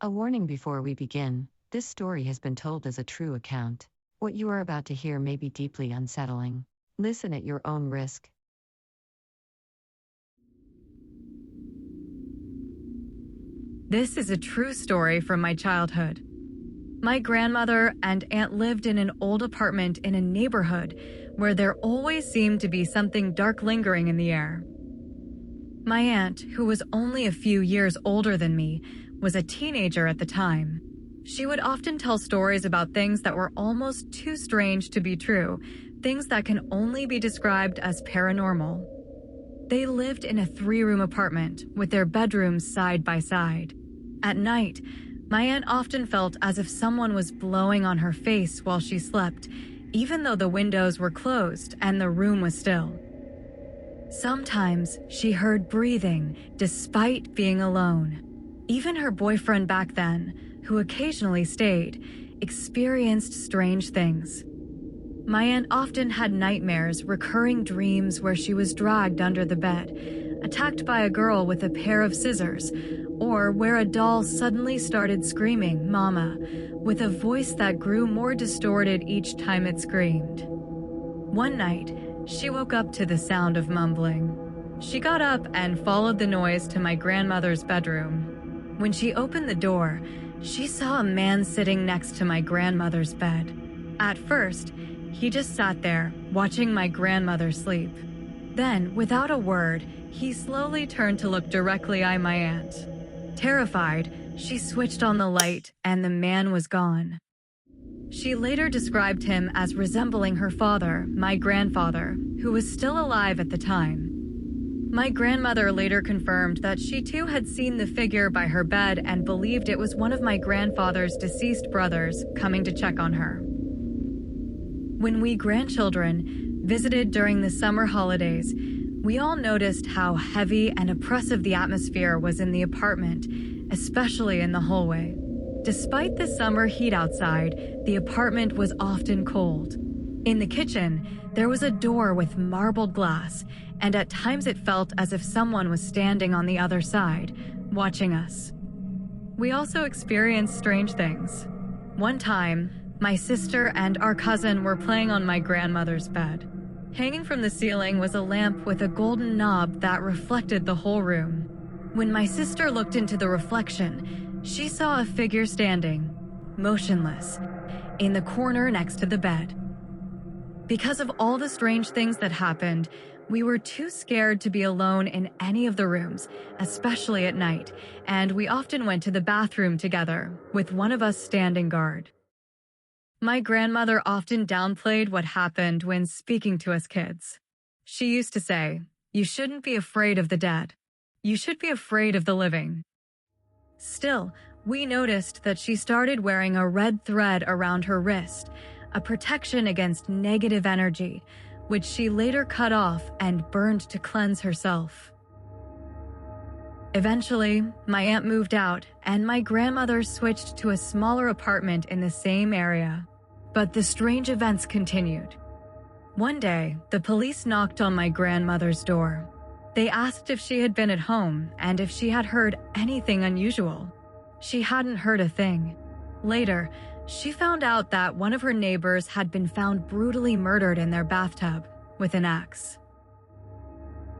A warning before we begin: this story has been told as a true account. What you are about to hear may be deeply unsettling. Listen at your own risk. This is a true story from my childhood. My grandmother and aunt lived in an old apartment in a neighborhood where there always seemed to be something dark lingering in the air. My aunt, who was only a few years older than me, was a teenager at the time. She would often tell stories about things that were almost too strange to be true, things that can only be described as paranormal. They lived in a 3-room apartment with their bedrooms side by side. At night, my aunt often felt as if someone was blowing on her face while she slept, even though the windows were closed and the room was still. Sometimes she heard breathing despite being alone. Even her boyfriend back then, who occasionally stayed, experienced strange things. My aunt often had nightmares, recurring dreams where she was dragged under the bed, attacked by a girl with a pair of scissors, or where a doll suddenly started screaming, "Mama," with a voice that grew more distorted each time it screamed. One night, she woke up to the sound of mumbling. She got up and followed the noise to my grandmother's bedroom. When she opened the door, she saw a man sitting next to my grandmother's bed. At first, he just sat there, watching my grandmother sleep. Then, without a word, he slowly turned to look directly at my aunt. Terrified, she switched on the light, and the man was gone. She later described him as resembling her father, my grandfather, who was still alive at the time. My grandmother later confirmed that she too had seen the figure by her bed and believed it was one of my grandfather's deceased brothers coming to check on her. When we grandchildren visited during the summer holidays, we all noticed how heavy and oppressive the atmosphere was in the apartment, especially in the hallway. Despite the summer heat outside, the apartment was often cold. In the kitchen, there was a door with marbled glass, and at times it felt as if someone was standing on the other side, watching us. We also experienced strange things. One time, my sister and our cousin were playing on my grandmother's bed. Hanging from the ceiling was a lamp with a golden knob that reflected the whole room. When my sister looked into the reflection, she saw a figure standing, motionless, in the corner next to the bed. Because of all the strange things that happened, we were too scared to be alone in any of the rooms, especially at night, and we often went to the bathroom together, with one of us standing guard. My grandmother often downplayed what happened when speaking to us kids. She used to say, "You shouldn't be afraid of the dead. You should be afraid of the living." Still, we noticed that she started wearing a red thread around her wrist, a protection against negative energy, which she later cut off and burned to cleanse herself. Eventually, my aunt moved out, and my grandmother switched to a smaller apartment in the same area. But the strange events continued. One day, the police knocked on my grandmother's door. They asked if she had been at home and if she had heard anything unusual. She hadn't heard a thing. Later, she found out that one of her neighbors had been found brutally murdered in their bathtub with an axe.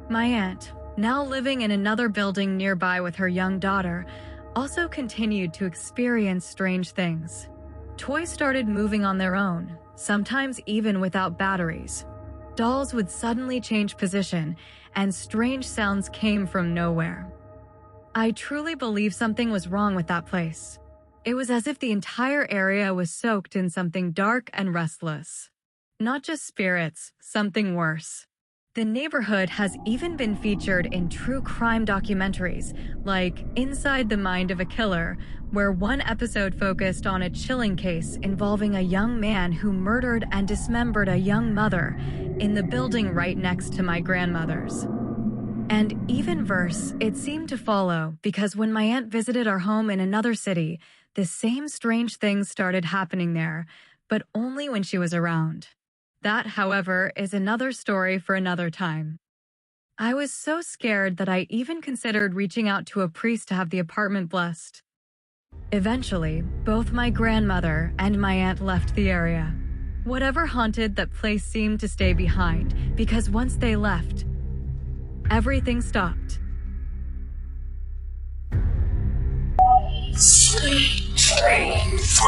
My aunt, now living in another building nearby with her young daughter, also continued to experience strange things. Toys started moving on their own, sometimes even without batteries. Dolls would suddenly change position, and strange sounds came from nowhere. I truly believe something was wrong with that place. It was as if the entire area was soaked in something dark and restless. Not just spirits, something worse. The Neighborhood has even been featured in true crime documentaries, like Inside the Mind of a Killer, where one episode focused on a chilling case involving a young man who murdered and dismembered a young mother in the building right next to my grandmother's. And even verse, it seemed to follow, because when my aunt visited our home in another city, the same strange things started happening there, but only when she was around. That, however, is another story for another time. I was so scared that I even considered reaching out to a priest to have the apartment blessed. Eventually, both my grandmother and my aunt left the area. Whatever haunted that place seemed to stay behind, because once they left, everything stopped. Sweet dreams.